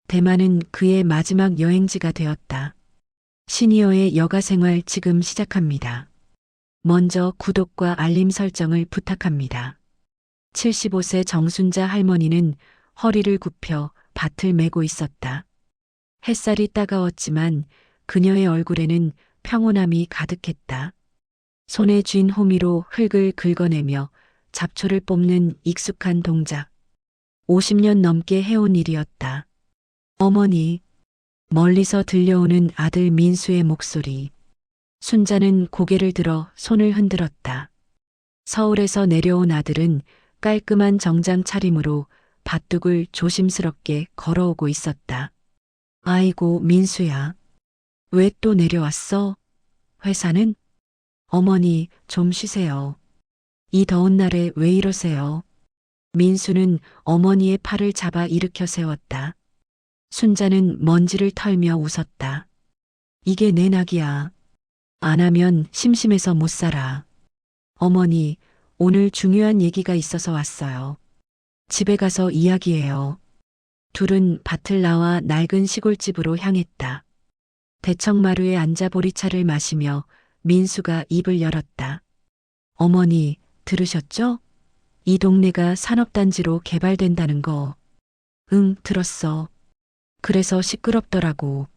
대만은 그의 마지막 여행지가 되었다. 시니어의 여가 생활 지금 시작합니다. 먼저 구독과 알림 설정을 부탁합니다. 75세 정순자 할머니는 허리를 굽혀 밭을 메고 있었다. 햇살이 따가웠지만 그녀의 얼굴에는 평온함이 가득했다. 손에 쥔 호미로 흙을 긁어내며 잡초를 뽑는 익숙한 동작. 50년 넘게 해온 일이었다. 어머니, 멀리서 들려오는 아들 민수의 목소리. 순자는 고개를 들어 손을 흔들었다. 서울에서 내려온 아들은 깔끔한 정장 차림으로 밭둑을 조심스럽게 걸어오고 있었다. 아이고, 민수야. 왜 또 내려왔어? 회사는? 어머니, 좀 쉬세요. 이 더운 날에 왜 이러세요? 민수는 어머니의 팔을 잡아 일으켜 세웠다. 순자는 먼지를 털며 웃었다. 이게 내 낙이야. 안 하면 심심해서 못 살아. 어머니, 오늘 중요한 얘기가 있어서 왔어요. 집에 가서 이야기해요. 둘은 밭을 나와 낡은 시골집으로 향했다. 대청마루에 앉아 보리차를 마시며 민수가 입을 열었다. 어머니, 들으셨죠? 이 동네가 산업단지로 개발된다는 거. 응, 들었어. 그래서 시끄럽더라고.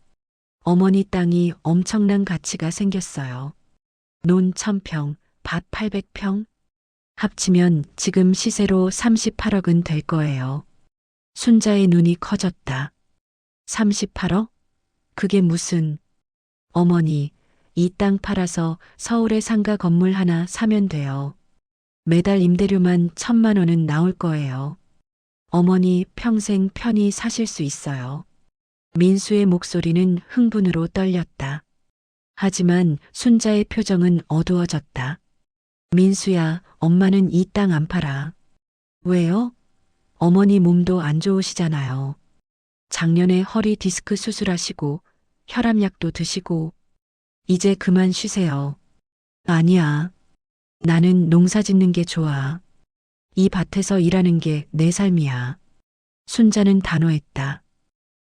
어머니 땅이 엄청난 가치가 생겼어요. 논 1000평, 밭 800평? 합치면 지금 시세로 38억은 될 거예요. 순자의 눈이 커졌다. 38억? 그게 무슨... 어머니, 이 땅 팔아서 서울에 상가 건물 하나 사면 돼요. 매달 임대료만 1000만 원은 나올 거예요. 어머니 평생 편히 사실 수 있어요. 민수의 목소리는 흥분으로 떨렸다. 하지만 순자의 표정은 어두워졌다. 민수야, 엄마는 이 땅 안 팔아. 왜요? 어머니 몸도 안 좋으시잖아요. 작년에 허리 디스크 수술하시고 혈압약도 드시고 이제 그만 쉬세요. 아니야. 나는 농사 짓는 게 좋아. 이 밭에서 일하는 게 내 삶이야. 순자는 단호했다.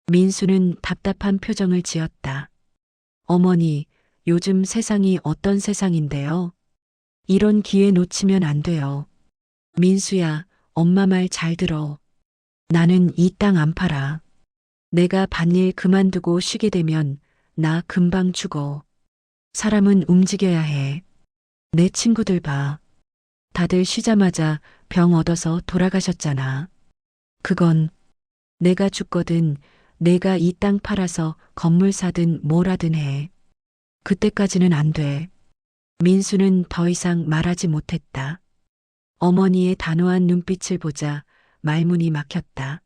민수는 답답한 표정을 지었다. 어머니, 요즘 세상이 어떤 세상인데요? 이런 기회 놓치면 안 돼요. 민수야, 엄마 말 잘 들어. 나는 이 땅 안 팔아. 내가 밭일 그만두고 쉬게 되면 나 금방 죽어. 사람은 움직여야 해. 내 친구들 봐. 다들 쉬자마자 병 얻어서 돌아가셨잖아. 그건 내가 죽거든 내가 이 땅 팔아서 건물 사든 뭘 하든 해. 그때까지는 안 돼. 민수는 더 이상 말하지 못했다. 어머니의 단호한 눈빛을 보자 말문이 막혔다.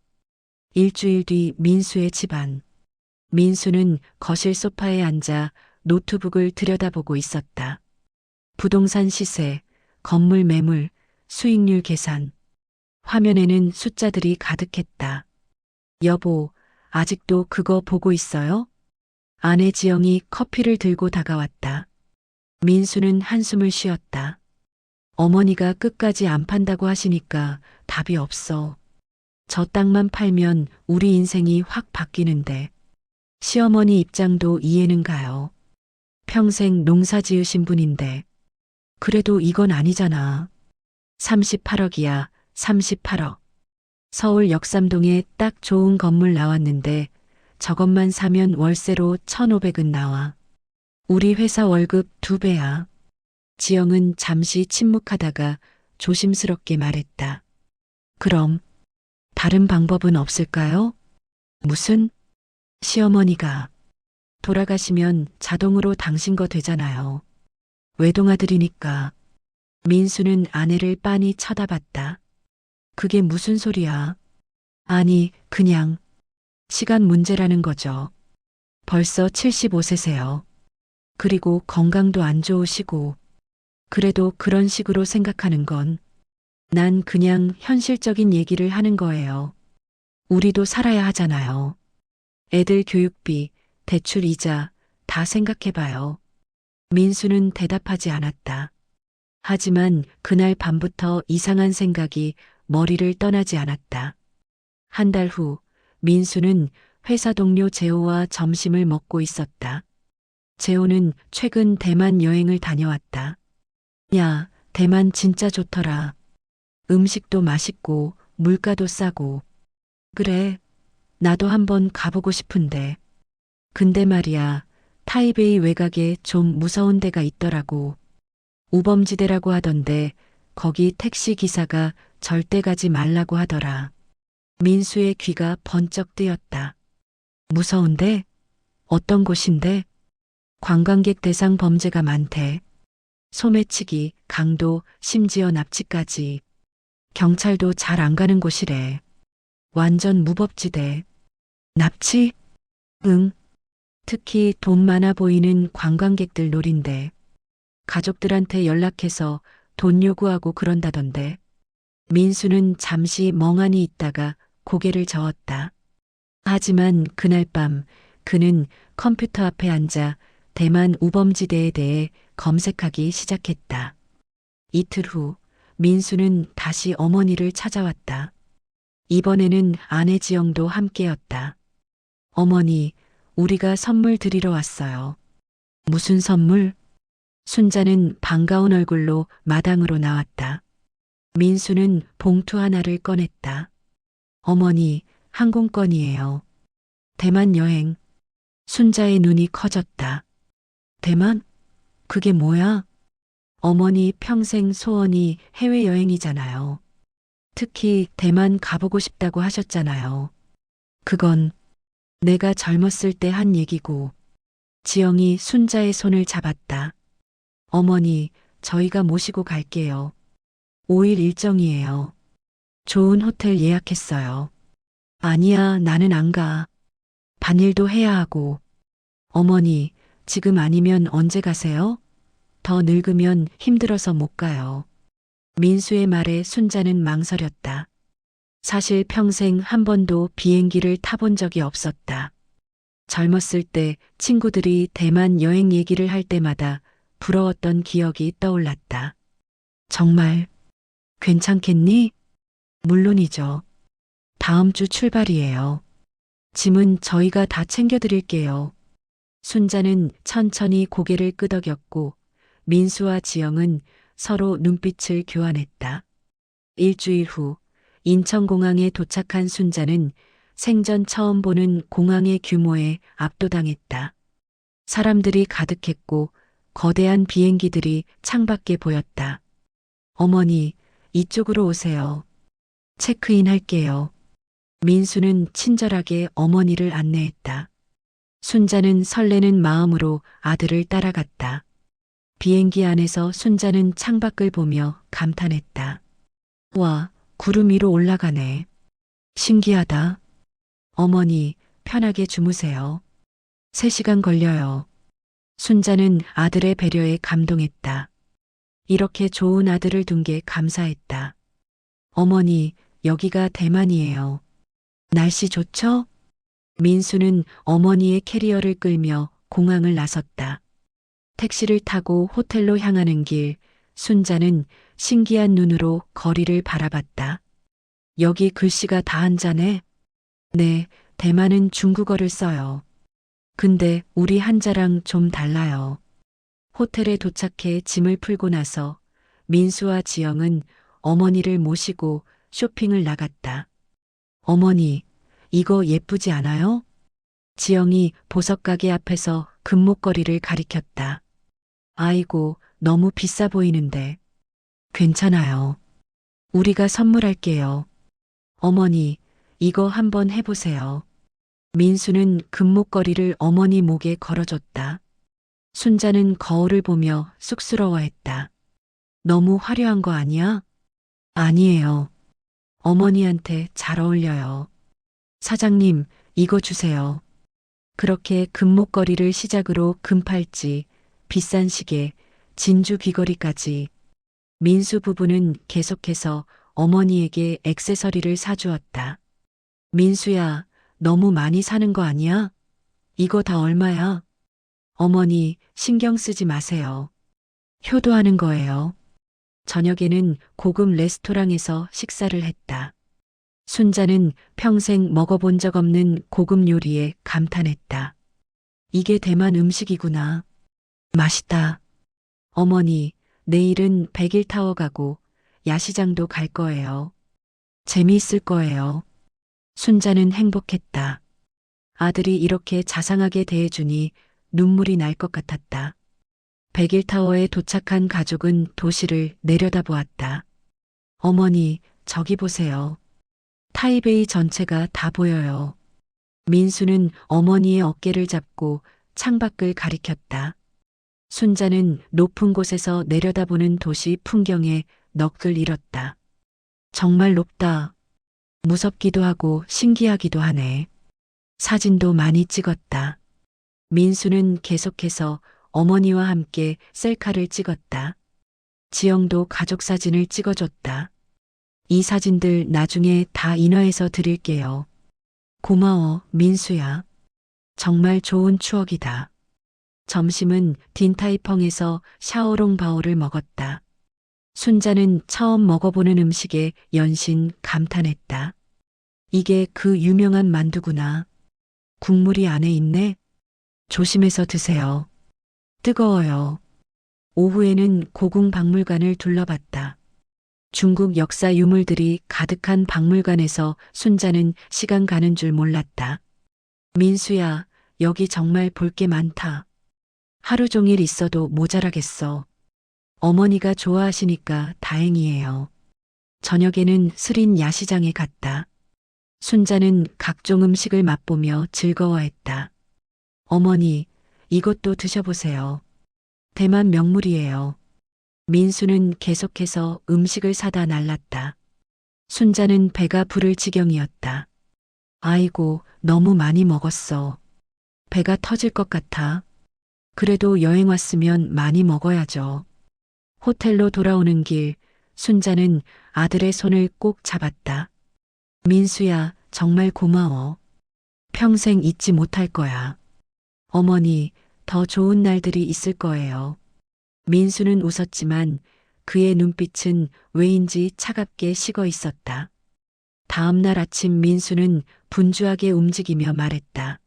일주일 뒤 민수의 집안. 민수는 거실 소파에 앉아 노트북을 들여다보고 있었다. 부동산 시세, 건물 매물, 수익률 계산. 화면에는 숫자들이 가득했다. 여보, 아직도 그거 보고 있어요? 아내 지영이 커피를 들고 다가왔다. 민수는 한숨을 쉬었다. 어머니가 끝까지 안 판다고 하시니까 답이 없어. 저 땅만 팔면 우리 인생이 확 바뀌는데. 시어머니 입장도 이해는 가요. 평생 농사 지으신 분인데. 그래도 이건 아니잖아. 38억이야, 38억. 서울 역삼동에 딱 좋은 건물 나왔는데 저것만 사면 월세로 1,500은 나와. 우리 회사 월급 2배야. 지영은 잠시 침묵하다가 조심스럽게 말했다. 그럼 다른 방법은 없을까요? 무슨? 시어머니가 돌아가시면 자동으로 당신 거 되잖아요. 외동아들이니까. 민수는 아내를 빤히 쳐다봤다. 그게 무슨 소리야? 아니, 그냥 시간 문제라는 거죠. 벌써 75세세요. 그리고 건강도 안 좋으시고. 그래도 그런 식으로 생각하는 건 난 그냥 현실적인 얘기를 하는 거예요. 우리도 살아야 하잖아요. 애들 교육비, 대출 이자 다 생각해봐요. 민수는 대답하지 않았다. 하지만 그날 밤부터 이상한 생각이 머리를 떠나지 않았다. 한 달 후 민수는 회사 동료 재호와 점심을 먹고 있었다. 재호는 최근 대만 여행을 다녀왔다. 야, 대만 진짜 좋더라. 음식도 맛있고 물가도 싸고. 그래, 나도 한번 가보고 싶은데. 근데 말이야, 타이베이 외곽에 좀 무서운 데가 있더라고. 우범지대라고 하던데 거기 택시 기사가 절대 가지 말라고 하더라. 민수의 귀가 번쩍 뜨였다. 무서운데? 어떤 곳인데? 관광객 대상 범죄가 많대. 소매치기, 강도, 심지어 납치까지. 경찰도 잘 안 가는 곳이래. 완전 무법지대. 납치? 응. 특히 돈 많아 보이는 관광객들 놀인데. 가족들한테 연락해서 돈 요구하고 그런다던데. 민수는 잠시 멍하니 있다가 고개를 저었다. 하지만 그날 밤 그는 컴퓨터 앞에 앉아 대만 우범지대에 대해 검색하기 시작했다. 이틀 후 민수는 다시 어머니를 찾아왔다. 이번에는 아내 지영도 함께였다. 어머니, 우리가 선물 드리러 왔어요. 무슨 선물? 순자는 반가운 얼굴로 마당으로 나왔다. 민수는 봉투 하나를 꺼냈다. 어머니, 항공권이에요. 대만 여행. 순자의 눈이 커졌다. 대만? 그게 뭐야? 어머니 평생 소원이 해외여행이잖아요. 특히 대만 가보고 싶다고 하셨잖아요. 그건 내가 젊었을 때 한 얘기고. 지영이 순자의 손을 잡았다. 어머니, 저희가 모시고 갈게요. 5일 일정이에요. 좋은 호텔 예약했어요. 아니야, 나는 안 가. 반일도 해야 하고. 어머니, 지금 아니면 언제 가세요? 더 늙으면 힘들어서 못 가요. 민수의 말에 순자는 망설였다. 사실 평생 한 번도 비행기를 타본 적이 없었다. 젊었을 때 친구들이 대만 여행 얘기를 할 때마다 부러웠던 기억이 떠올랐다. 정말 괜찮겠니? 물론이죠. 다음 주 출발이에요. 짐은 저희가 다 챙겨드릴게요. 순자는 천천히 고개를 끄덕였고 민수와 지영은 서로 눈빛을 교환했다. 일주일 후 인천공항에 도착한 순자는 생전 처음 보는 공항의 규모에 압도당했다. 사람들이 가득했고 거대한 비행기들이 창밖에 보였다. 어머니, 이쪽으로 오세요. 체크인 할게요. 민수는 친절하게 어머니를 안내했다. 순자는 설레는 마음으로 아들을 따라갔다. 비행기 안에서 순자는 창밖을 보며 감탄했다. 와, 구름 위로 올라가네. 신기하다. 어머니, 편하게 주무세요. 3시간 걸려요. 순자는 아들의 배려에 감동했다. 이렇게 좋은 아들을 둔 게 감사했다. 어머니, 여기가 대만이에요. 날씨 좋죠? 민수는 어머니의 캐리어를 끌며 공항을 나섰다. 택시를 타고 호텔로 향하는 길, 순자는 신기한 눈으로 거리를 바라봤다. 여기 글씨가 다 한자네? 네, 대만은 중국어를 써요. 근데 우리 한자랑 좀 달라요. 호텔에 도착해 짐을 풀고 나서 민수와 지영은 어머니를 모시고 쇼핑을 나갔다. 어머니, 이거 예쁘지 않아요? 지영이 보석가게 앞에서 금목걸이를 가리켰다. 아이고, 너무 비싸 보이는데. 괜찮아요. 우리가 선물할게요. 어머니, 이거 한번 해보세요. 민수는 금목걸이를 어머니 목에 걸어줬다. 순자는 거울을 보며 쑥스러워했다. 너무 화려한 거 아니야? 아니에요. 어머니한테 잘 어울려요. 사장님, 이거 주세요. 그렇게 금목걸이를 시작으로 금팔찌, 비싼 시계, 진주 귀걸이까지 민수 부부는 계속해서 어머니에게 액세서리를 사주었다. 민수야, 너무 많이 사는 거 아니야? 이거 다 얼마야? 어머니, 신경 쓰지 마세요. 효도하는 거예요. 저녁에는 고급 레스토랑에서 식사를 했다. 순자는 평생 먹어본 적 없는 고급 요리에 감탄했다. 이게 대만 음식이구나. 맛있다. 어머니, 내일은 백일타워 가고 야시장도 갈 거예요. 재미있을 거예요. 순자는 행복했다. 아들이 이렇게 자상하게 대해주니 눈물이 날 것 같았다. 백일타워에 도착한 가족은 도시를 내려다보았다. 어머니, 저기 보세요. 타이베이 전체가 다 보여요. 민수는 어머니의 어깨를 잡고 창밖을 가리켰다. 순자는 높은 곳에서 내려다보는 도시 풍경에 넋을 잃었다. 정말 높다. 무섭기도 하고 신기하기도 하네. 사진도 많이 찍었다. 민수는 계속해서 어머니와 함께 셀카를 찍었다. 지영도 가족 사진을 찍어줬다. 이 사진들 나중에 다 인화해서 드릴게요. 고마워, 민수야. 정말 좋은 추억이다. 점심은 딘타이펑에서 샤오롱바오를 먹었다. 순자는 처음 먹어보는 음식에 연신 감탄했다. 이게 그 유명한 만두구나. 국물이 안에 있네. 조심해서 드세요. 뜨거워요. 오후에는 고궁박물관을 둘러봤다. 중국 역사 유물들이 가득한 박물관에서 순자는 시간 가는 줄 몰랐다. 민수야, 여기 정말 볼 게 많다. 하루 종일 있어도 모자라겠어. 어머니가 좋아하시니까 다행이에요. 저녁에는 스린 야시장에 갔다. 순자는 각종 음식을 맛보며 즐거워했다. 어머니, 이것도 드셔보세요. 대만 명물이에요. 민수는 계속해서 음식을 사다 날랐다. 순자는 배가 부를 지경이었다. 아이고, 너무 많이 먹었어. 배가 터질 것 같아. 그래도 여행 왔으면 많이 먹어야죠. 호텔로 돌아오는 길, 순자는 아들의 손을 꼭 잡았다. 민수야, 정말 고마워. 평생 잊지 못할 거야. 어머니, 더 좋은 날들이 있을 거예요. 민수는 웃었지만 그의 눈빛은 왜인지 차갑게 식어 있었다. 다음 날 아침 민수는 분주하게 움직이며 말했다.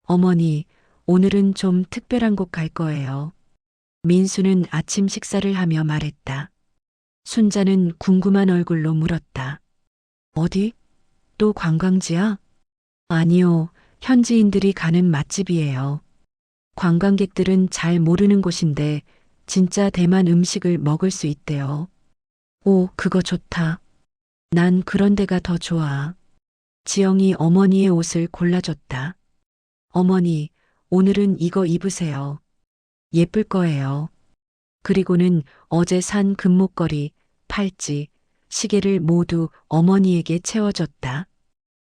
어머니, 오늘은 좀 특별한 곳 갈 거예요. 민수는 아침 식사를 하며 말했다. 순자는 궁금한 얼굴로 물었다. 어디? 또 관광지야? 아니요, 현지인들이 가는 맛집이에요. 관광객들은 잘 모르는 곳인데 진짜 대만 음식을 먹을 수 있대요. 오, 그거 좋다. 난 그런 데가 더 좋아. 지영이 어머니의 옷을 골라줬다. 어머니, 오늘은 이거 입으세요. 예쁠 거예요. 그리고는 어제 산 금목걸이, 팔찌, 시계를 모두 어머니에게 채워줬다.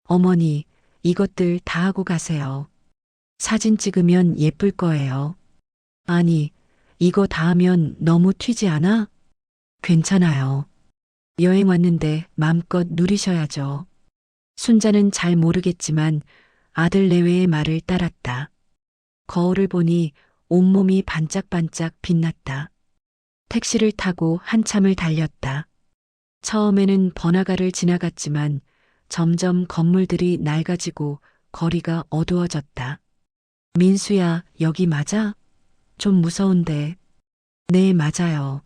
어머니, 이것들 다 하고 가세요. 사진 찍으면 예쁠 거예요. 아니, 이거 다 하면 너무 튀지 않아? 괜찮아요. 여행 왔는데 마음껏 누리셔야죠. 순자는 잘 모르겠지만 아들 내외의 말을 따랐다. 거울을 보니 온몸이 반짝반짝 빛났다. 택시를 타고 한참을 달렸다. 처음에는 번화가를 지나갔지만 점점 건물들이 낡아지고 거리가 어두워졌다. 민수야, 여기 맞아? 좀 무서운데. 네, 맞아요.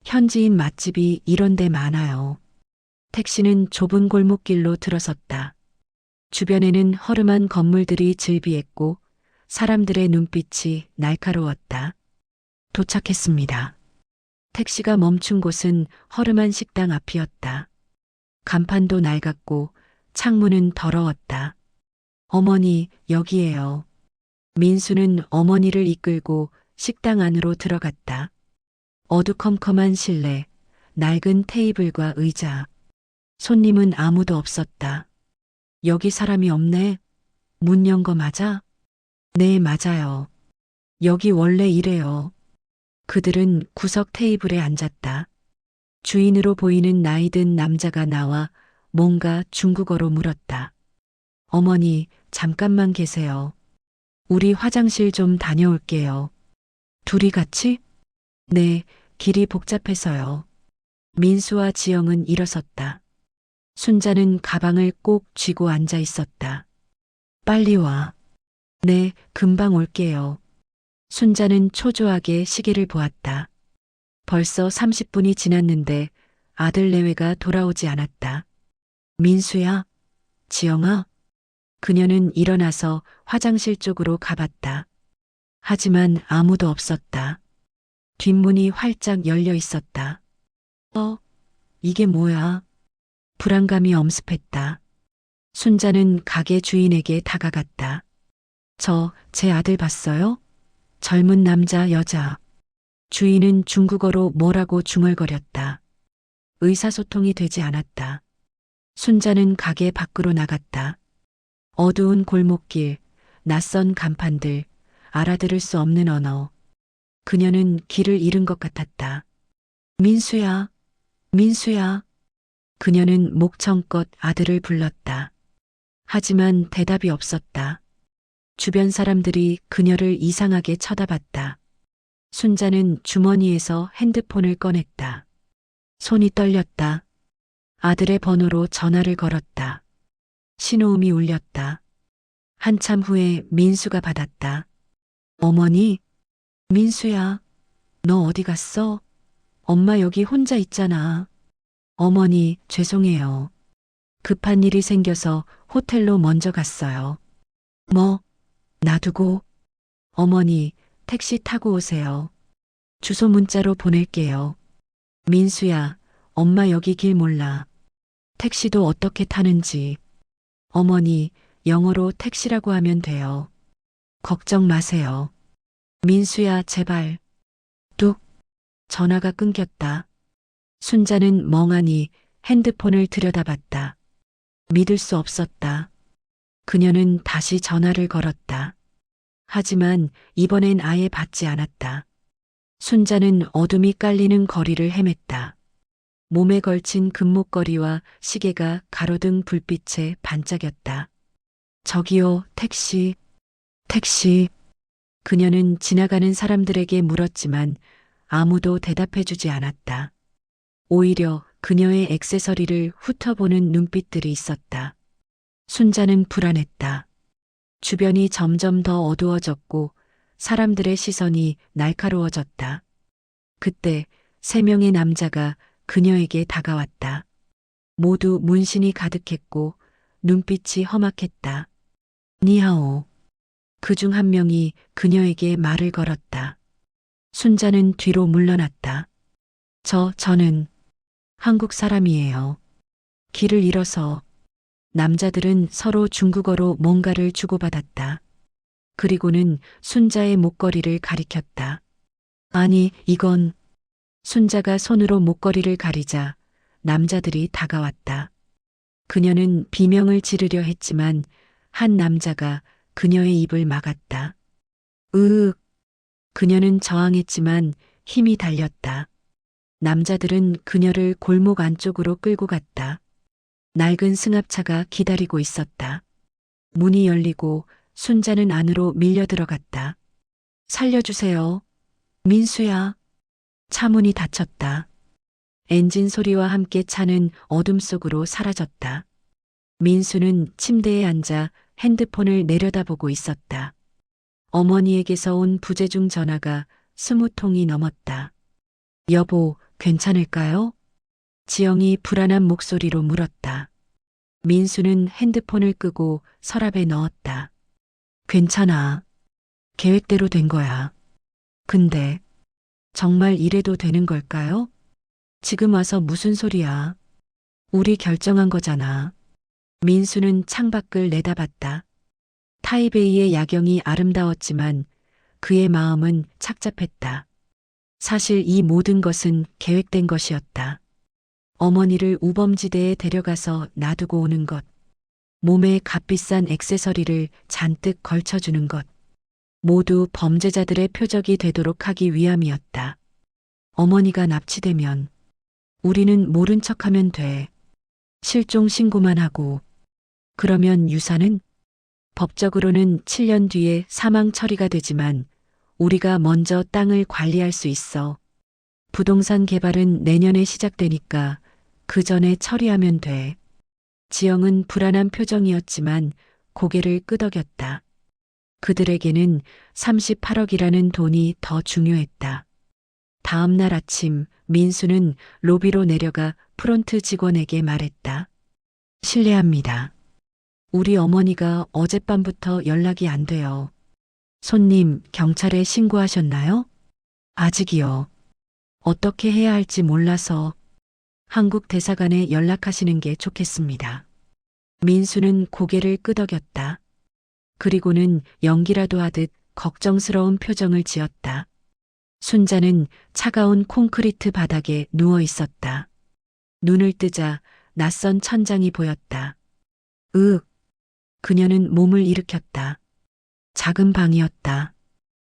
현지인 맛집이 이런 데 많아요. 택시는 좁은 골목길로 들어섰다. 주변에는 허름한 건물들이 즐비했고 사람들의 눈빛이 날카로웠다. 도착했습니다. 택시가 멈춘 곳은 허름한 식당 앞이었다. 간판도 낡았고 창문은 더러웠다. 어머니, 여기에요. 민수는 어머니를 이끌고 식당 안으로 들어갔다. 어두컴컴한 실내, 낡은 테이블과 의자. 손님은 아무도 없었다. 여기 사람이 없네. 문 연 거 맞아? 네, 맞아요. 여기 원래 이래요. 그들은 구석 테이블에 앉았다. 주인으로 보이는 나이 든 남자가 나와 뭔가 중국어로 물었다. 어머니, 잠깐만 계세요. 우리 화장실 좀 다녀올게요. 둘이 같이? 네, 길이 복잡해서요. 민수와 지영은 일어섰다. 순자는 가방을 꼭 쥐고 앉아 있었다. 빨리 와. 네, 금방 올게요. 순자는 초조하게 시계를 보았다. 벌써 30분이 지났는데 아들 내외가 돌아오지 않았다. 민수야, 지영아. 그녀는 일어나서 화장실 쪽으로 가봤다. 하지만 아무도 없었다. 뒷문이 활짝 열려 있었다. 이게 뭐야? 불안감이 엄습했다. 순자는 가게 주인에게 다가갔다. 제 아들 봤어요? 젊은 남자, 여자. 주인은 중국어로 뭐라고 중얼거렸다. 의사소통이 되지 않았다. 순자는 가게 밖으로 나갔다. 어두운 골목길, 낯선 간판들, 알아들을 수 없는 언어. 그녀는 길을 잃은 것 같았다. 민수야, 민수야. 그녀는 목청껏 아들을 불렀다. 하지만 대답이 없었다. 주변 사람들이 그녀를 이상하게 쳐다봤다. 순자는 주머니에서 핸드폰을 꺼냈다. 손이 떨렸다. 아들의 번호로 전화를 걸었다. 신호음이 울렸다. 한참 후에 민수가 받았다. 어머니, 민수야, 너 어디 갔어? 엄마 여기 혼자 있잖아. 어머니, 죄송해요. 급한 일이 생겨서 호텔로 먼저 갔어요. 뭐, 놔두고? 어머니, 택시 타고 오세요. 주소 문자로 보낼게요. 민수야, 엄마 여기 길 몰라. 택시도 어떻게 타는지. 어머니, 영어로 택시라고 하면 돼요. 걱정 마세요. 민수야, 제발. 뚝. 전화가 끊겼다. 순자는 멍하니 핸드폰을 들여다봤다. 믿을 수 없었다. 그녀는 다시 전화를 걸었다. 하지만 이번엔 아예 받지 않았다. 순자는 어둠이 깔리는 거리를 헤맸다. 몸에 걸친 금목걸이와 시계가 가로등 불빛에 반짝였다. 저기요, 택시, 택시. 그녀는 지나가는 사람들에게 물었지만 아무도 대답해주지 않았다. 오히려 그녀의 액세서리를 훑어보는 눈빛들이 있었다. 순자는 불안했다. 주변이 점점 더 어두워졌고 사람들의 시선이 날카로워졌다. 그때 3명의 남자가 그녀에게 다가왔다. 모두 문신이 가득했고 눈빛이 험악했다. 니하오. 그중 한 명이 그녀에게 말을 걸었다. 순자는 뒤로 물러났다. 저는 한국 사람이에요. 길을 잃어서. 남자들은 서로 중국어로 뭔가를 주고받았다. 그리고는 순자의 목걸이를 가리켰다. 아니, 이건. 순자가 손으로 목걸이를 가리자 남자들이 다가왔다. 그녀는 비명을 지르려 했지만 한 남자가 그녀의 입을 막았다. 으윽. 그녀는 저항했지만 힘이 달렸다. 남자들은 그녀를 골목 안쪽으로 끌고 갔다. 낡은 승합차가 기다리고 있었다. 문이 열리고 순자는 안으로 밀려 들어갔다. 살려주세요. 민수야. 차 문이 닫혔다. 엔진 소리와 함께 차는 어둠 속으로 사라졌다. 민수는 침대에 앉아 핸드폰을 내려다보고 있었다. 어머니에게서 온 부재중 전화가 20통이 넘었다. 여보, 괜찮을까요? 지영이 불안한 목소리로 물었다. 민수는 핸드폰을 끄고 서랍에 넣었다. 괜찮아. 계획대로 된 거야. 근데 정말 이래도 되는 걸까요? 지금 와서 무슨 소리야? 우리 결정한 거잖아. 민수는 창밖을 내다봤다. 타이베이의 야경이 아름다웠지만 그의 마음은 착잡했다. 사실 이 모든 것은 계획된 것이었다. 어머니를 우범지대에 데려가서 놔두고 오는 것. 몸에 값비싼 액세서리를 잔뜩 걸쳐주는 것. 모두 범죄자들의 표적이 되도록 하기 위함이었다. 어머니가 납치되면 우리는 모른 척하면 돼. 실종 신고만 하고. 그러면 유산은? 법적으로는 7년 뒤에 사망 처리가 되지만 우리가 먼저 땅을 관리할 수 있어. 부동산 개발은 내년에 시작되니까 그 전에 처리하면 돼. 지영은 불안한 표정이었지만 고개를 끄덕였다. 그들에게는 38억이라는 돈이 더 중요했다. 다음 날 아침 민수는 로비로 내려가 프론트 직원에게 말했다. 실례합니다. 우리 어머니가 어젯밤부터 연락이 안 돼요. 손님 경찰에 신고하셨나요? 아직이요. 어떻게 해야 할지 몰라서 한국 대사관에 연락하시는 게 좋겠습니다. 민수는 고개를 끄덕였다. 그리고는 연기라도 하듯 걱정스러운 표정을 지었다. 순자는 차가운 콘크리트 바닥에 누워 있었다. 눈을 뜨자 낯선 천장이 보였다. 으윽. 그녀는 몸을 일으켰다. 작은 방이었다.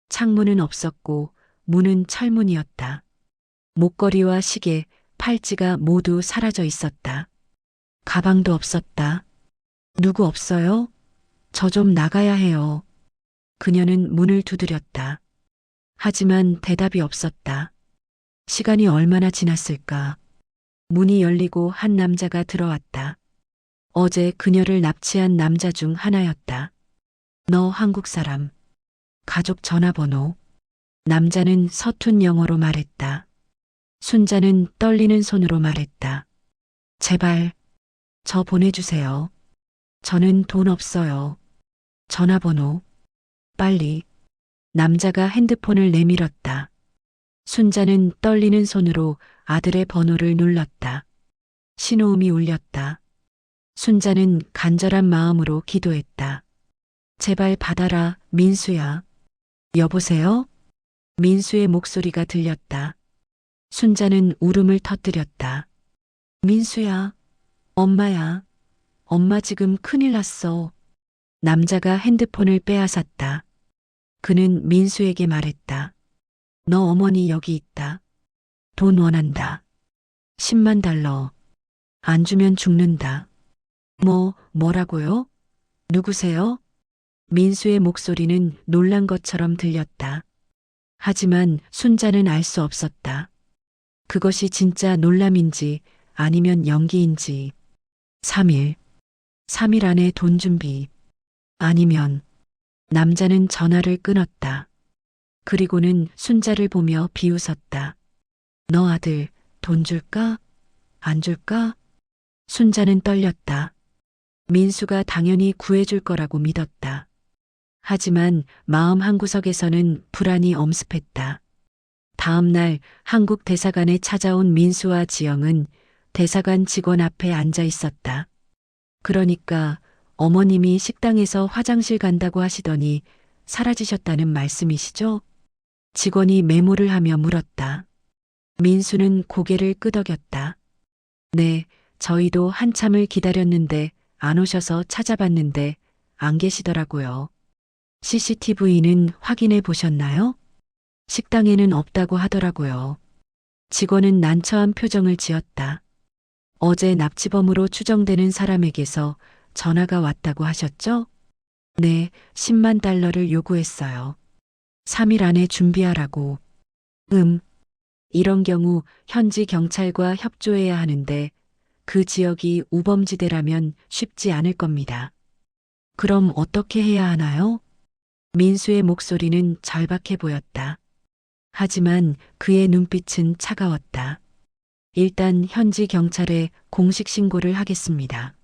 창문은 없었고 문은 철문이었다. 목걸이와 시계, 팔찌가 모두 사라져 있었다. 가방도 없었다. 누구 없어요? 저 좀 나가야 해요. 그녀는 문을 두드렸다. 하지만 대답이 없었다. 시간이 얼마나 지났을까? 문이 열리고 한 남자가 들어왔다. 어제 그녀를 납치한 남자 중 하나였다. 너 한국 사람. 가족 전화번호. 남자는 서툰 영어로 말했다. 순자는 떨리는 손으로 말했다. 제발, 저 보내주세요. 저는 돈 없어요. 전화번호. 빨리. 남자가 핸드폰을 내밀었다. 순자는 떨리는 손으로 아들의 번호를 눌렀다. 신호음이 울렸다. 순자는 간절한 마음으로 기도했다. 제발 받아라, 민수야. 여보세요? 민수의 목소리가 들렸다. 순자는 울음을 터뜨렸다. 민수야, 엄마야. 엄마 지금 큰일 났어. 남자가 핸드폰을 빼앗았다. 그는 민수에게 말했다. 너 어머니 여기 있다. 돈 원한다. 10만 달러. 안 주면 죽는다. 뭐라고요? 누구세요? 민수의 목소리는 놀란 것처럼 들렸다. 하지만 순자는 알 수 없었다. 그것이 진짜 놀람인지 아니면 연기인지. 3일. 3일 안에 돈 준비. 아니면 남자는 전화를 끊었다. 그리고는 순자를 보며 비웃었다. 너 아들 돈 줄까? 안 줄까? 순자는 떨렸다. 민수가 당연히 구해줄 거라고 믿었다. 하지만 마음 한구석에서는 불안이 엄습했다. 다음 날 한국 대사관에 찾아온 민수와 지영은 대사관 직원 앞에 앉아 있었다. 그러니까 어머님이 식당에서 화장실 간다고 하시더니 사라지셨다는 말씀이시죠? 직원이 메모를 하며 물었다. 민수는 고개를 끄덕였다. 네, 저희도 한참을 기다렸는데 안 오셔서 찾아봤는데 안 계시더라고요. CCTV는 확인해 보셨나요? 식당에는 없다고 하더라고요. 직원은 난처한 표정을 지었다. 어제 납치범으로 추정되는 사람에게서 전화가 왔다고 하셨죠? 네, 10만 달러를 요구했어요. 3일 안에 준비하라고. 이런 경우 현지 경찰과 협조해야 하는데 그 지역이 우범지대라면 쉽지 않을 겁니다. 그럼 어떻게 해야 하나요? 민수의 목소리는 절박해 보였다. 하지만 그의 눈빛은 차가웠다. 일단 현지 경찰에 공식 신고를 하겠습니다.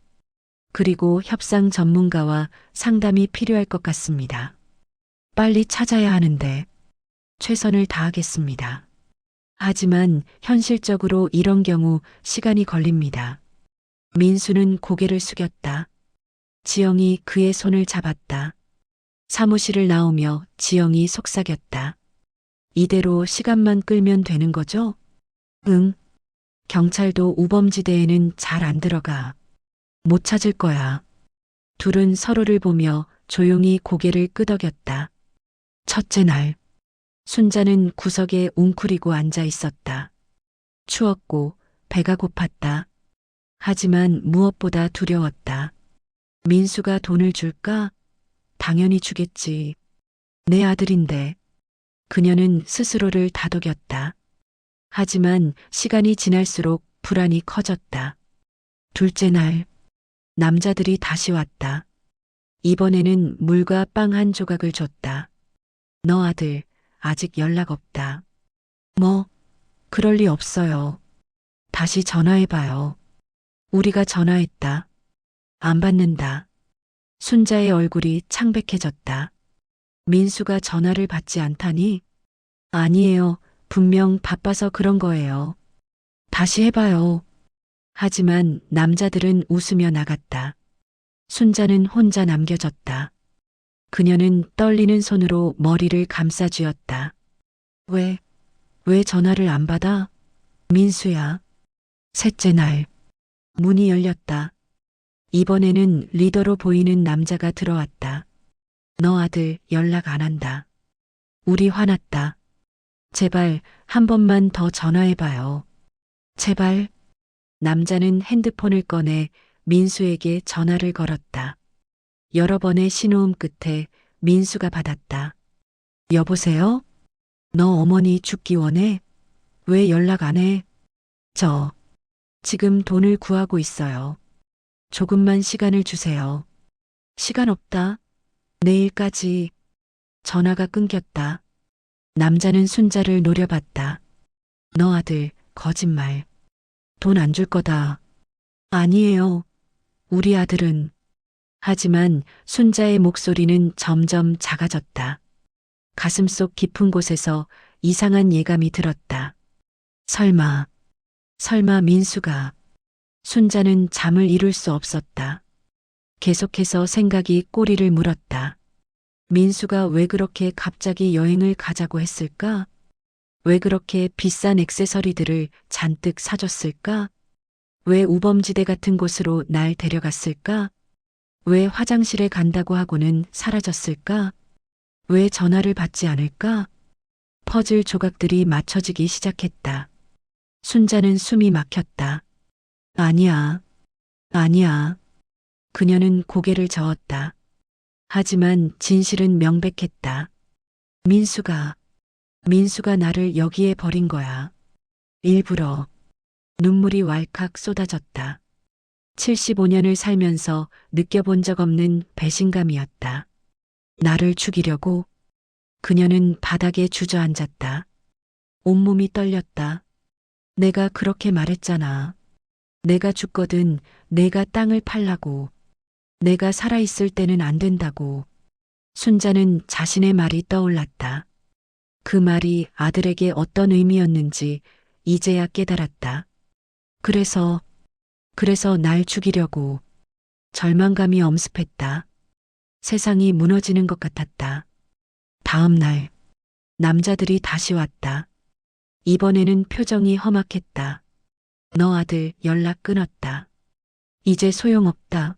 그리고 협상 전문가와 상담이 필요할 것 같습니다. 빨리 찾아야 하는데 최선을 다하겠습니다. 하지만 현실적으로 이런 경우 시간이 걸립니다. 민수는 고개를 숙였다. 지영이 그의 손을 잡았다. 사무실을 나오며 지영이 속삭였다. 이대로 시간만 끌면 되는 거죠? 응. 경찰도 우범지대에는 잘 안 들어가. 못 찾을 거야. 둘은 서로를 보며 조용히 고개를 끄덕였다. 첫째 날, 순자는 구석에 웅크리고 앉아 있었다. 추웠고 배가 고팠다. 하지만 무엇보다 두려웠다. 민수가 돈을 줄까? 당연히 주겠지. 내 아들인데. 그녀는 스스로를 다독였다. 하지만 시간이 지날수록 불안이 커졌다. 둘째 날, 남자들이 다시 왔다. 이번에는 물과 빵 한 조각을 줬다. 너 아들 아직 연락 없다. 뭐, 그럴 리 없어요. 다시 전화해봐요. 우리가 전화했다. 안 받는다. 순자의 얼굴이 창백해졌다. 민수가 전화를 받지 않다니? 아니에요. 분명 바빠서 그런 거예요. 다시 해봐요. 하지만 남자들은 웃으며 나갔다. 순자는 혼자 남겨졌다. 그녀는 떨리는 손으로 머리를 감싸쥐었다. 왜 전화를 안 받아? 민수야. 셋째 날. 문이 열렸다. 이번에는 리더로 보이는 남자가 들어왔다. 너 아들 연락 안 한다. 우리 화났다. 제발 한 번만 더 전화해봐요. 제발. 남자는 핸드폰을 꺼내 민수에게 전화를 걸었다. 여러 번의 신호음 끝에 민수가 받았다. 여보세요? 너 어머니 죽기 원해? 왜 연락 안 해? 저 지금 돈을 구하고 있어요. 조금만 시간을 주세요. 시간 없다. 내일까지. 전화가 끊겼다. 남자는 순자를 노려봤다. 너 아들 거짓말. 돈 안 줄 거다. 아니에요. 우리 아들은. 하지만 순자의 목소리는 점점 작아졌다. 가슴속 깊은 곳에서 이상한 예감이 들었다. 설마 민수가. 순자는 잠을 이룰 수 없었다. 계속해서 생각이 꼬리를 물었다. 민수가 왜 그렇게 갑자기 여행을 가자고 했을까? 왜 그렇게 비싼 액세서리들을 잔뜩 사줬을까? 왜 우범지대 같은 곳으로 날 데려갔을까? 왜 화장실에 간다고 하고는 사라졌을까? 왜 전화를 받지 않을까? 퍼즐 조각들이 맞춰지기 시작했다. 순자는 숨이 막혔다. 아니야. 그녀는 고개를 저었다. 하지만 진실은 명백했다. 민수가 나를 여기에 버린 거야. 일부러. 눈물이 왈칵 쏟아졌다. 75년을 살면서 느껴본 적 없는 배신감이었다. 나를 죽이려고. 그녀는 바닥에 주저앉았다. 온몸이 떨렸다. 내가 그렇게 말했잖아. 내가 죽거든 내가 땅을 팔라고. 내가 살아있을 때는 안 된다고. 순자는 자신의 말이 떠올랐다. 그 말이 아들에게 어떤 의미였는지 이제야 깨달았다. 그래서 날 죽이려고. 절망감이 엄습했다. 세상이 무너지는 것 같았다. 다음 날, 남자들이 다시 왔다. 이번에는 표정이 험악했다. 너 아들 연락 끊었다. 이제 소용없다.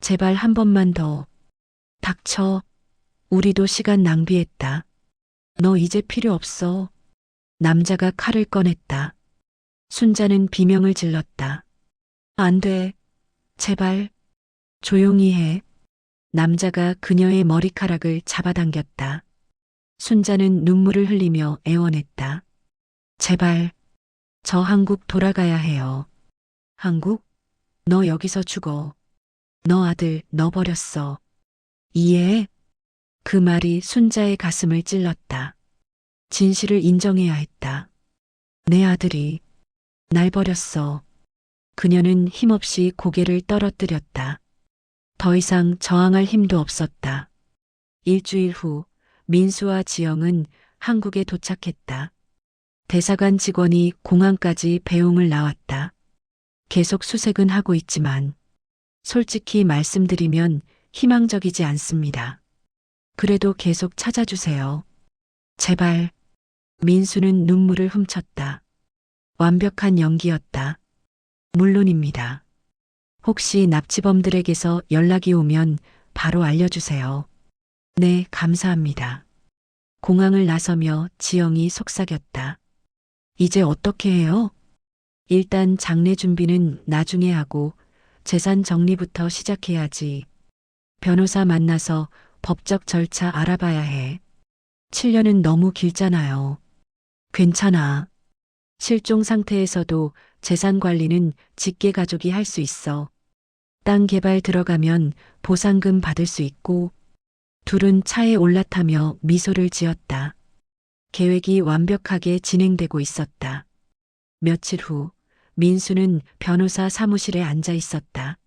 제발 한 번만 더. 닥쳐. 우리도 시간 낭비했다. 너 이제 필요 없어. 남자가 칼을 꺼냈다. 순자는 비명을 질렀다. 안 돼. 제발. 조용히 해. 남자가 그녀의 머리카락을 잡아당겼다. 순자는 눈물을 흘리며 애원했다. 제발. 저 한국 돌아가야 해요. 한국? 너 여기서 죽어. 너 아들 너 버렸어. 이해해? 그 말이 순자의 가슴을 찔렀다. 진실을 인정해야 했다. 내 아들이 날 버렸어. 그녀는 힘없이 고개를 떨어뜨렸다. 더 이상 저항할 힘도 없었다. 일주일 후 민수와 지영은 한국에 도착했다. 대사관 직원이 공항까지 배웅을 나왔다. 계속 수색은 하고 있지만 솔직히 말씀드리면 희망적이지 않습니다. 그래도 계속 찾아주세요. 제발. 민수는 눈물을 훔쳤다. 완벽한 연기였다. 물론입니다. 혹시 납치범들에게서 연락이 오면 바로 알려주세요. 네, 감사합니다. 공항을 나서며 지영이 속삭였다. 이제 어떻게 해요? 일단 장례 준비는 나중에 하고 재산 정리부터 시작해야지. 변호사 만나서 법적 절차 알아봐야 해. 7년은 너무 길잖아요. 괜찮아. 실종 상태에서도 재산 관리는 직계 가족이 할 수 있어. 땅 개발 들어가면 보상금 받을 수 있고. 둘은 차에 올라타며 미소를 지었다. 계획이 완벽하게 진행되고 있었다. 며칠 후 민수는 변호사 사무실에 앉아 있었다.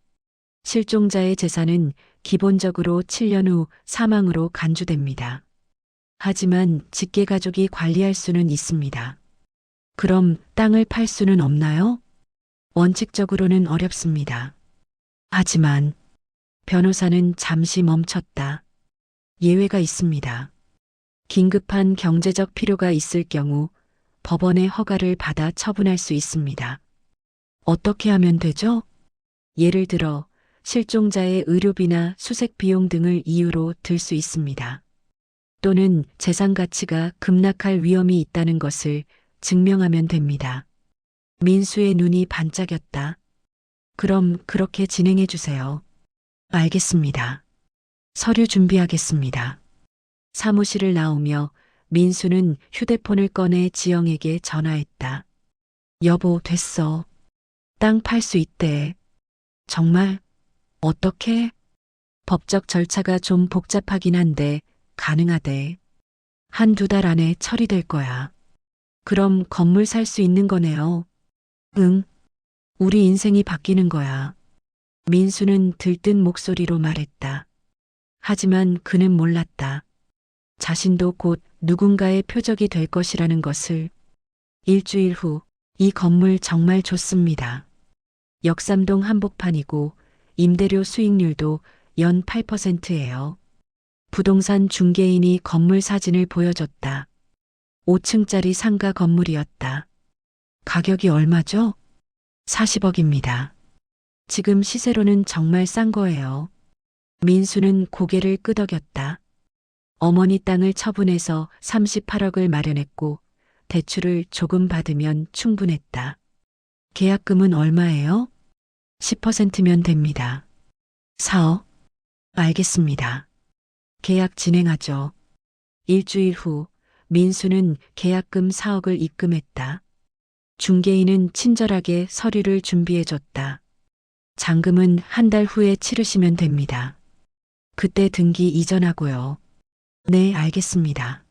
실종자의 재산은 기본적으로 7년 후 사망으로 간주됩니다. 하지만 직계 가족이 관리할 수는 있습니다. 그럼 땅을 팔 수는 없나요? 원칙적으로는 어렵습니다. 하지만 변호사는 잠시 멈췄다. 예외가 있습니다. 긴급한 경제적 필요가 있을 경우 법원의 허가를 받아 처분할 수 있습니다. 어떻게 하면 되죠? 예를 들어 실종자의 의료비나 수색 비용 등을 이유로 들 수 있습니다. 또는 재산 가치가 급락할 위험이 있다는 것을 증명하면 됩니다. 민수의 눈이 반짝였다. 그럼 그렇게 진행해 주세요. 알겠습니다. 서류 준비하겠습니다. 사무실을 나오며 민수는 휴대폰을 꺼내 지영에게 전화했다. 여보, 됐어. 땅 팔 수 있대. 정말? 어떻게? 법적 절차가 좀 복잡하긴 한데 가능하대. 한두 달 안에 처리될 거야. 그럼 건물 살 수 있는 거네요. 응. 우리 인생이 바뀌는 거야. 민수는 들뜬 목소리로 말했다. 하지만 그는 몰랐다. 자신도 곧 누군가의 표적이 될 것이라는 것을. 일주일 후, 이 건물 정말 좋습니다. 역삼동 한복판이고 임대료 수익률도 연 8%예요. 부동산 중개인이 건물 사진을 보여줬다. 5층짜리 상가 건물이었다. 가격이 얼마죠? 40억입니다. 지금 시세로는 정말 싼 거예요. 민수는 고개를 끄덕였다. 어머니 땅을 처분해서 38억을 마련했고 대출을 조금 받으면 충분했다. 계약금은 얼마예요? 10%면 됩니다. 4억? 알겠습니다. 계약 진행하죠. 일주일 후 민수는 계약금 4억을 입금했다. 중개인은 친절하게 서류를 준비해줬다. 잔금은 한 달 후에 치르시면 됩니다. 그때 등기 이전하고요. 네, 알겠습니다.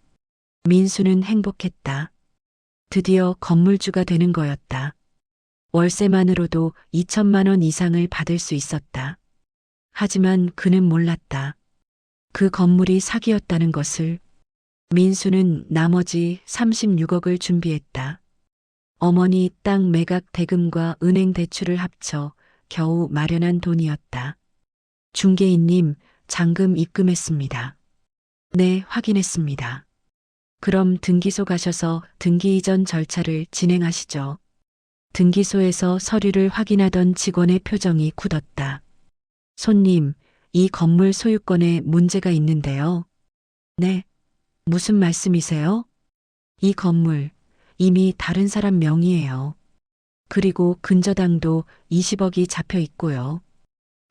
민수는 행복했다. 드디어 건물주가 되는 거였다. 월세만으로도 2천만 원 이상을 받을 수 있었다. 하지만 그는 몰랐다. 그 건물이 사기였다는 것을. 민수는 나머지 36억을 준비했다. 어머니 땅 매각 대금과 은행 대출을 합쳐 겨우 마련한 돈이었다. 중개인님, 잔금 입금했습니다. 네, 확인했습니다. 그럼 등기소 가셔서 등기 이전 절차를 진행하시죠. 등기소에서 서류를 확인하던 직원의 표정이 굳었다. 손님, 이 건물 소유권에 문제가 있는데요. 네, 무슨 말씀이세요? 이 건물, 이미 다른 사람 명의예요. 그리고 근저당도 20억이 잡혀 있고요.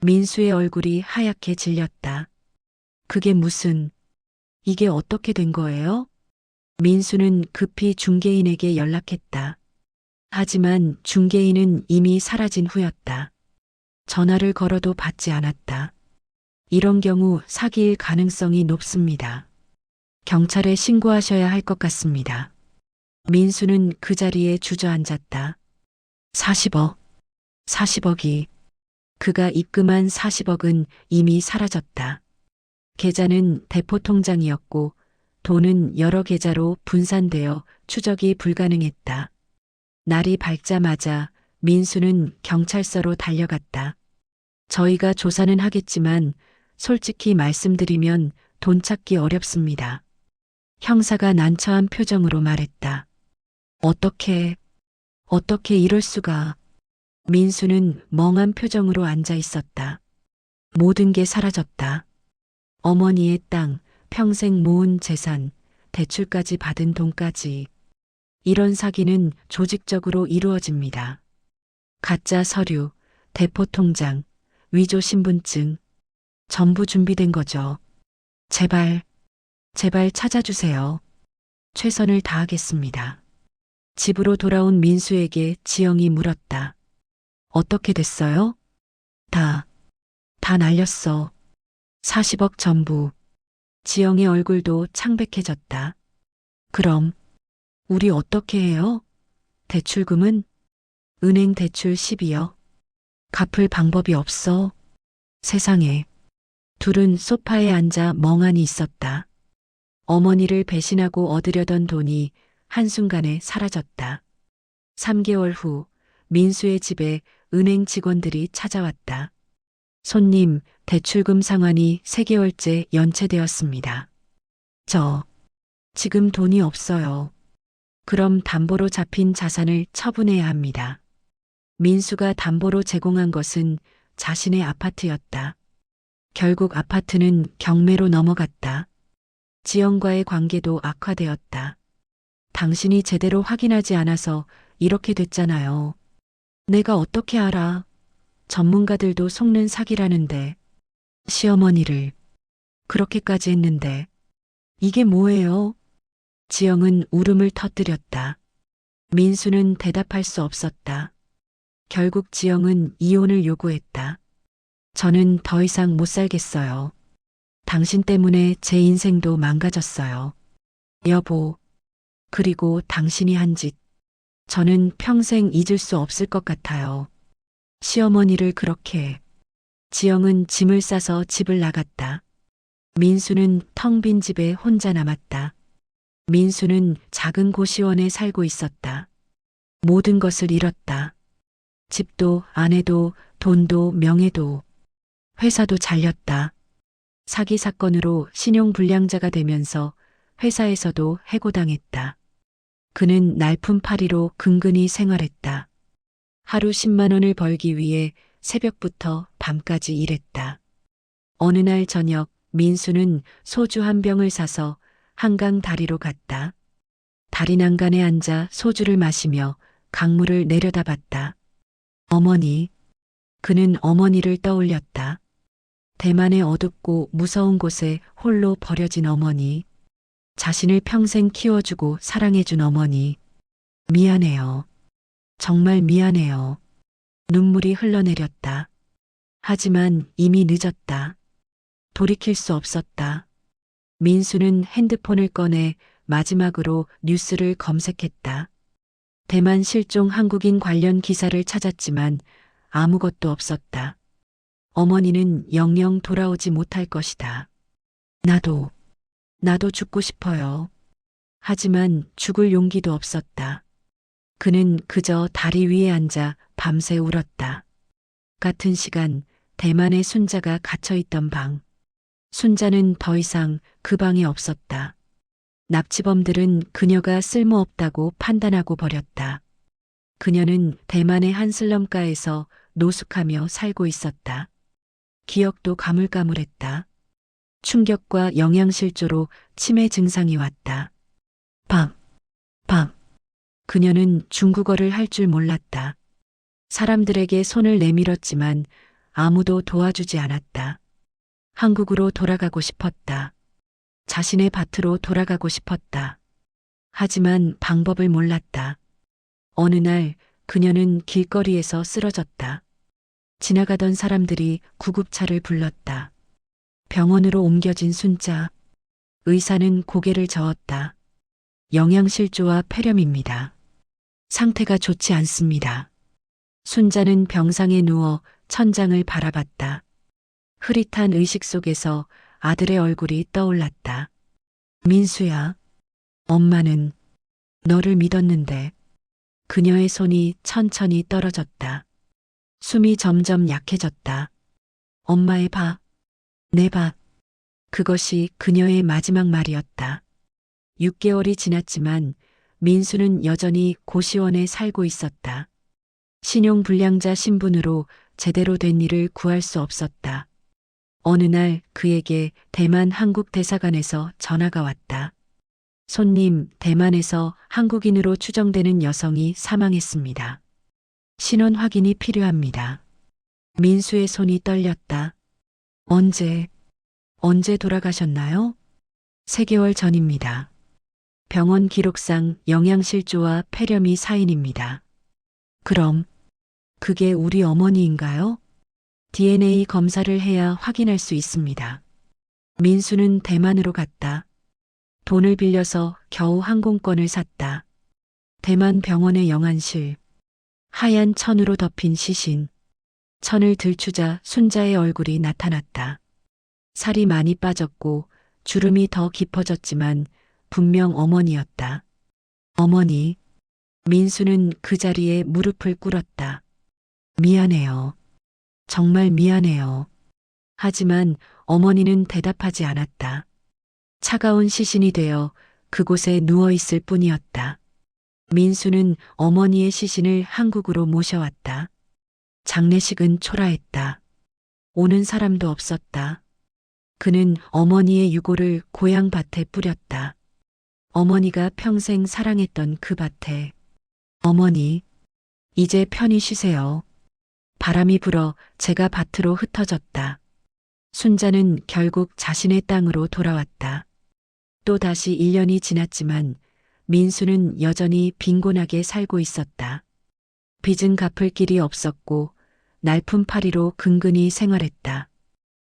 민수의 얼굴이 하얗게 질렸다. 그게 무슨, 이게 어떻게 된 거예요? 민수는 급히 중개인에게 연락했다. 하지만 중개인은 이미 사라진 후였다. 전화를 걸어도 받지 않았다. 이런 경우 사기일 가능성이 높습니다. 경찰에 신고하셔야 할 것 같습니다. 민수는 그 자리에 주저앉았다. 40억. 40억이. 그가 입금한 40억은 이미 사라졌다. 계좌는 대포통장이었고 돈은 여러 계좌로 분산되어 추적이 불가능했다. 날이 밝자마자 민수는 경찰서로 달려갔다. 저희가 조사는 하겠지만 솔직히 말씀드리면 돈 찾기 어렵습니다. 형사가 난처한 표정으로 말했다. 어떻게 이럴 수가. 민수는 멍한 표정으로 앉아 있었다. 모든 게 사라졌다. 어머니의 땅, 평생 모은 재산, 대출까지 받은 돈까지. 이런 사기는 조직적으로 이루어집니다. 가짜 서류, 대포통장, 위조 신분증, 전부 준비된 거죠. 제발 찾아주세요. 최선을 다하겠습니다. 집으로 돌아온 민수에게 지영이 물었다. 어떻게 됐어요? 다 날렸어. 40억 전부. 지영의 얼굴도 창백해졌다. 그럼 우리 어떻게 해요? 대출금은? 은행 대출 10이요. 갚을 방법이 없어. 세상에. 둘은 소파에 앉아 멍하니 있었다. 어머니를 배신하고 얻으려던 돈이 한순간에 사라졌다. 3개월 후 민수의 집에 은행 직원들이 찾아왔다. 손님, 대출금 상환이 3개월째 연체되었습니다. 지금 돈이 없어요. 그럼 담보로 잡힌 자산을 처분해야 합니다. 민수가 담보로 제공한 것은 자신의 아파트였다. 결국 아파트는 경매로 넘어갔다. 지영과의 관계도 악화되었다. 당신이 제대로 확인하지 않아서 이렇게 됐잖아요. 내가 어떻게 알아? 전문가들도 속는 사기라는데. 시어머니를 그렇게까지 했는데. 이게 뭐예요? 지영은 울음을 터뜨렸다. 민수는 대답할 수 없었다. 결국 지영은 이혼을 요구했다. 저는 더 이상 못 살겠어요. 당신 때문에 제 인생도 망가졌어요. 여보, 그리고 당신이 한 짓, 저는 평생 잊을 수 없을 것 같아요. 시어머니를 그렇게. 지영은 짐을 싸서 집을 나갔다. 민수는 텅 빈 집에 혼자 남았다. 민수는 작은 고시원에 살고 있었다. 모든 것을 잃었다. 집도, 아내도, 돈도, 명예도. 회사도 잘렸다. 사기 사건으로 신용불량자가 되면서 회사에서도 해고당했다. 그는 날품팔이로 근근히 생활했다. 하루 10만 원을 벌기 위해 새벽부터 밤까지 일했다. 어느 날 저녁 민수는 소주 한 병을 사서 한강 다리로 갔다. 다리 난간에 앉아 소주를 마시며 강물을 내려다봤다. 어머니. 그는 어머니를 떠올렸다. 대만의 어둡고 무서운 곳에 홀로 버려진 어머니. 자신을 평생 키워주고 사랑해준 어머니. 미안해요. 정말 미안해요. 눈물이 흘러내렸다. 하지만 이미 늦었다. 돌이킬 수 없었다. 민수는 핸드폰을 꺼내 마지막으로 뉴스를 검색했다. 대만 실종 한국인 관련 기사를 찾았지만 아무것도 없었다. 어머니는 영영 돌아오지 못할 것이다. 나도 죽고 싶어요. 하지만 죽을 용기도 없었다. 그는 그저 다리 위에 앉아 밤새 울었다. 같은 시간 대만의 순자가 갇혀있던 방. 순자는 더 이상 그 방에 없었다. 납치범들은 그녀가 쓸모없다고 판단하고 버렸다. 그녀는 대만의 한 슬럼가에서 노숙하며 살고 있었다. 기억도 가물가물했다. 충격과 영양실조로 치매 증상이 왔다. 밤. 그녀는 중국어를 할 줄 몰랐다. 사람들에게 손을 내밀었지만 아무도 도와주지 않았다. 한국으로 돌아가고 싶었다. 자신의 밭으로 돌아가고 싶었다. 하지만 방법을 몰랐다. 어느 날 그녀는 길거리에서 쓰러졌다. 지나가던 사람들이 구급차를 불렀다. 병원으로 옮겨진 순자. 의사는 고개를 저었다. 영양실조와 폐렴입니다. 상태가 좋지 않습니다. 순자는 병상에 누워 천장을 바라봤다. 흐릿한 의식 속에서 아들의 얼굴이 떠올랐다. 민수야, 엄마는 너를 믿었는데. 그녀의 손이 천천히 떨어졌다. 숨이 점점 약해졌다. 엄마의 밥, 내 밥. 그것이 그녀의 마지막 말이었다. 6개월이 지났지만 민수는 여전히 고시원에 살고 있었다. 신용불량자 신분으로 제대로 된 일을 구할 수 없었다. 어느 날 그에게 대만 한국 대사관에서 전화가 왔다. 손님, 대만에서 한국인으로 추정되는 여성이 사망했습니다. 신원 확인이 필요합니다. 민수의 손이 떨렸다. 언제 돌아가셨나요? 3개월 전입니다. 병원 기록상 영양실조와 폐렴이 사인입니다. 그럼 그게 우리 어머니인가요? DNA 검사를 해야 확인할 수 있습니다. 민수는 대만으로 갔다. 돈을 빌려서 겨우 항공권을 샀다. 대만 병원의 영안실. 하얀 천으로 덮인 시신. 천을 들추자 순자의 얼굴이 나타났다. 살이 많이 빠졌고 주름이 더 깊어졌지만 분명 어머니였다. 어머니. 민수는 그 자리에 무릎을 꿇었다. 미안해요. 정말 미안해요. 하지만 어머니는 대답하지 않았다. 차가운 시신이 되어 그곳에 누워 있을 뿐이었다. 민수는 어머니의 시신을 한국으로 모셔왔다. 장례식은 초라했다. 오는 사람도 없었다. 그는 어머니의 유골을 고향 밭에 뿌렸다. 어머니가 평생 사랑했던 그 밭에. 어머니, 이제 편히 쉬세요. 바람이 불어 제가 밭으로 흩어졌다. 순자는 결국 자신의 땅으로 돌아왔다. 또 다시 1년이 지났지만 민수는 여전히 빈곤하게 살고 있었다. 빚은 갚을 길이 없었고 날품 파리로 근근히 생활했다.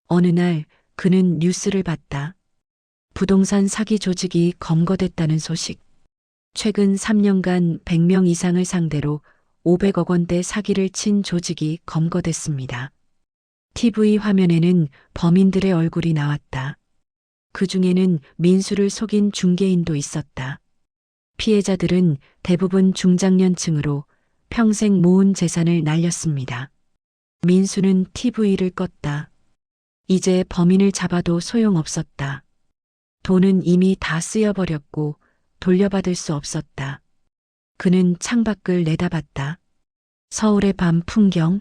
어느 날 그는 뉴스를 봤다. 부동산 사기 조직이 검거됐다는 소식. 최근 3년간 100명 이상을 상대로 500억 원대 사기를 친 조직이 검거됐습니다. TV 화면에는 범인들의 얼굴이 나왔다. 그 중에는 민수를 속인 중개인도 있었다. 피해자들은 대부분 중장년층으로 평생 모은 재산을 날렸습니다. 민수는 TV를 껐다. 이제 범인을 잡아도 소용없었다. 돈은 이미 다 쓰여버렸고 돌려받을 수 없었다. 그는 창밖을 내다봤다. 서울의 밤 풍경.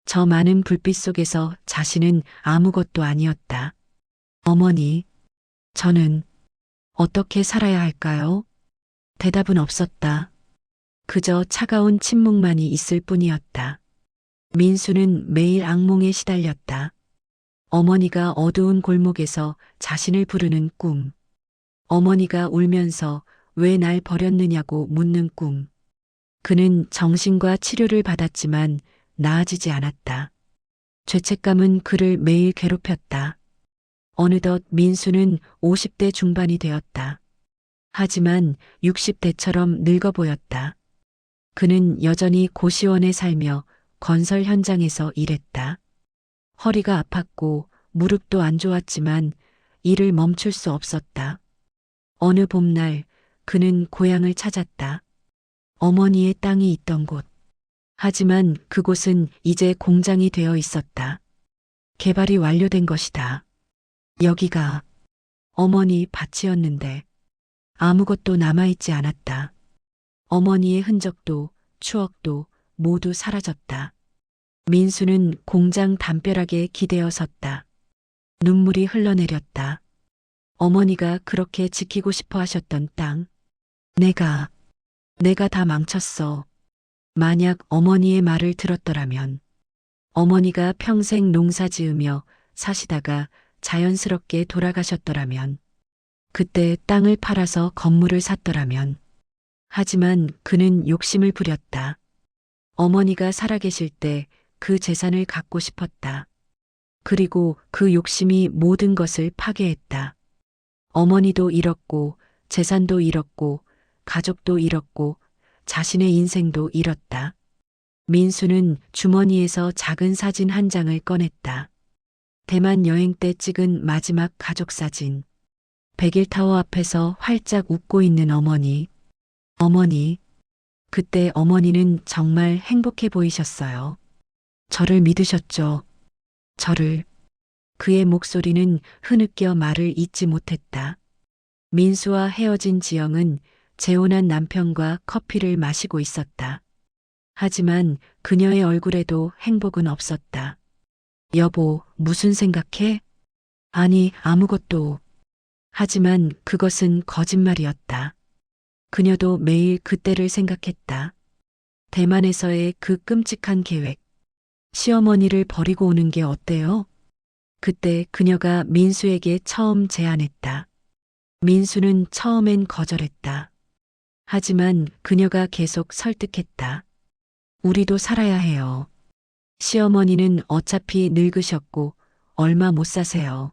저 많은 불빛 속에서 자신은 아무것도 아니었다. 어머니, 저는 어떻게 살아야 할까요? 대답은 없었다. 그저 차가운 침묵만이 있을 뿐이었다. 민수는 매일 악몽에 시달렸다. 어머니가 어두운 골목에서 자신을 부르는 꿈. 어머니가 울면서 왜 날 버렸느냐고 묻는 꿈. 그는 정신과 치료를 받았지만 나아지지 않았다. 죄책감은 그를 매일 괴롭혔다. 어느덧 민수는 50대 중반이 되었다. 하지만 60대처럼 늙어 보였다. 그는 여전히 고시원에 살며 건설 현장에서 일했다. 허리가 아팠고 무릎도 안 좋았지만 일을 멈출 수 없었다. 어느 봄날 그는 고향을 찾았다. 어머니의 땅이 있던 곳. 하지만 그곳은 이제 공장이 되어 있었다. 개발이 완료된 것이다. 여기가 어머니 밭이었는데 아무것도 남아있지 않았다. 어머니의 흔적도 추억도 모두 사라졌다. 민수는 공장 담벼락에 기대어 섰다. 눈물이 흘러내렸다. 어머니가 그렇게 지키고 싶어 하셨던 땅. 내가 다 망쳤어. 만약 어머니의 말을 들었더라면, 어머니가 평생 농사 지으며 사시다가 자연스럽게 돌아가셨더라면, 그때 땅을 팔아서 건물을 샀더라면. 하지만 그는 욕심을 부렸다. 어머니가 살아계실 때 그 재산을 갖고 싶었다. 그리고 그 욕심이 모든 것을 파괴했다. 어머니도 잃었고, 재산도 잃었고, 가족도 잃었고, 자신의 인생도 잃었다. 민수는 주머니에서 작은 사진 한 장을 꺼냈다. 대만 여행 때 찍은 마지막 가족 사진. 백일타워 앞에서 활짝 웃고 있는 어머니. 어머니. 그때 어머니는 정말 행복해 보이셨어요. 저를 믿으셨죠. 저를. 그의 목소리는 흐느껴 말을 잇지 못했다. 민수와 헤어진 지영은 재혼한 남편과 커피를 마시고 있었다. 하지만 그녀의 얼굴에도 행복은 없었다. 여보, 무슨 생각해? 아니, 아무것도. 하지만 그것은 거짓말이었다. 그녀도 매일 그때를 생각했다. 대만에서의 그 끔찍한 계획. 시어머니를 버리고 오는 게 어때요? 그때 그녀가 민수에게 처음 제안했다. 민수는 처음엔 거절했다. 하지만 그녀가 계속 설득했다. 우리도 살아야 해요. 시어머니는 어차피 늙으셨고 얼마 못 사세요.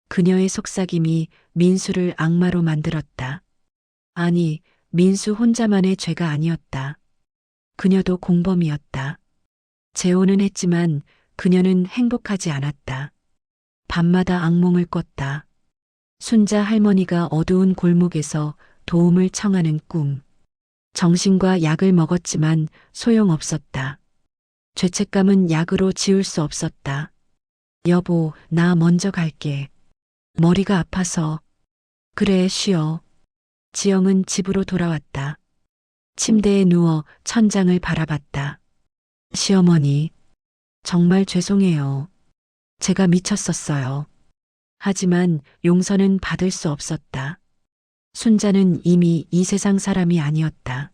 그녀의 속삭임이 민수를 악마로 만들었다. 아니, 민수 혼자만의 죄가 아니었다. 그녀도 공범이었다. 재혼은 했지만 그녀는 행복하지 않았다. 밤마다 악몽을 꿨다. 순자 할머니가 어두운 골목에서 도움을 청하는 꿈. 정신과 약을 먹었지만 소용없었다. 죄책감은 약으로 지울 수 없었다. 여보, 나 먼저 갈게. 머리가 아파서. 그래, 쉬어. 지영은 집으로 돌아왔다. 침대에 누워 천장을 바라봤다. 시어머니, 정말 죄송해요. 제가 미쳤었어요. 하지만 용서는 받을 수 없었다. 순자는 이미 이 세상 사람이 아니었다.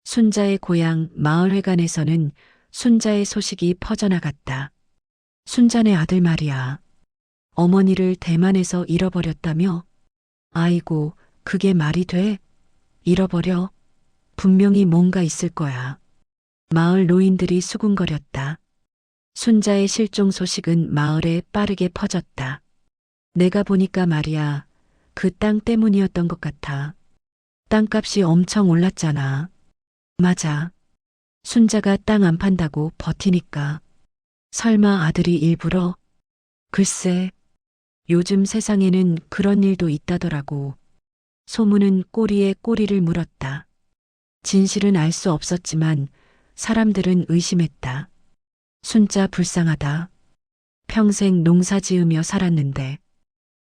순자의 고향 마을회관에서는 순자의 소식이 퍼져나갔다. 순자네 아들 말이야. 어머니를 대만에서 잃어버렸다며? 아이고, 그게 말이 돼? 잃어버려? 분명히 뭔가 있을 거야. 마을 노인들이 수군거렸다. 순자의 실종 소식은 마을에 빠르게 퍼졌다. 내가 보니까 말이야, 그 땅 때문이었던 것 같아. 땅값이 엄청 올랐잖아. 맞아. 순자가 땅 안 판다고 버티니까. 설마 아들이 일부러? 글쎄, 요즘 세상에는 그런 일도 있다더라고. 소문은 꼬리에 꼬리를 물었다. 진실은 알 수 없었지만 사람들은 의심했다. 순자 불쌍하다. 평생 농사 지으며 살았는데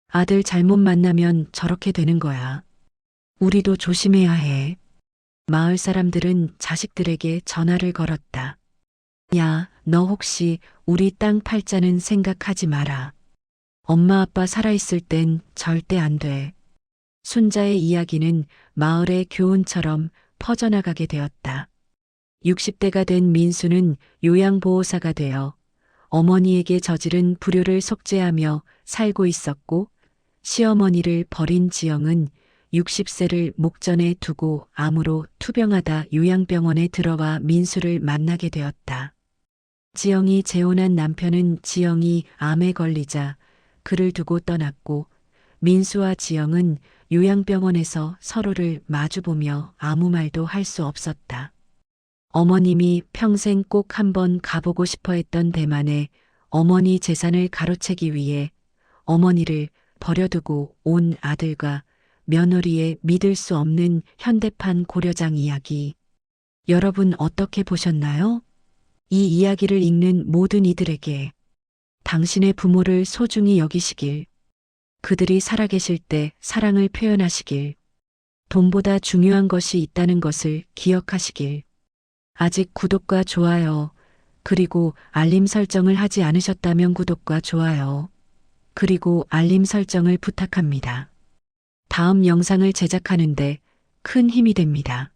아들 잘못 만나면 저렇게 되는 거야. 우리도 조심해야 해. 마을 사람들은 자식들에게 전화를 걸었다. 야, 너 혹시 우리 땅 팔자는 생각하지 마라. 엄마 아빠 살아있을 땐 절대 안 돼. 순자의 이야기는 마을의 교훈처럼 퍼져나가게 되었다. 60대가 된 민수는 요양보호사가 되어 어머니에게 저지른 불효를 속죄하며 살고 있었고, 시어머니를 버린 지영은 60세를 목전에 두고 암으로 투병하다 요양병원에 들어와 민수를 만나게 되었다. 지영이 재혼한 남편은 지영이 암에 걸리자 그를 두고 떠났고, 민수와 지영은 요양병원에서 서로를 마주보며 아무 말도 할 수 없었다. 어머님이 평생 꼭 한번 가보고 싶어 했던 대만에 어머니 재산을 가로채기 위해 어머니를 버려두고 온 아들과 며느리의 믿을 수 없는 현대판 고려장 이야기. 여러분 어떻게 보셨나요? 이 이야기를 읽는 모든 이들에게 당신의 부모를 소중히 여기시길, 그들이 살아계실 때 사랑을 표현하시길, 돈보다 중요한 것이 있다는 것을 기억하시길. 아직 구독과 좋아요, 그리고 알림 설정을 하지 않으셨다면 구독과 좋아요, 그리고 알림 설정을 부탁합니다. 다음 영상을 제작하는데 큰 힘이 됩니다.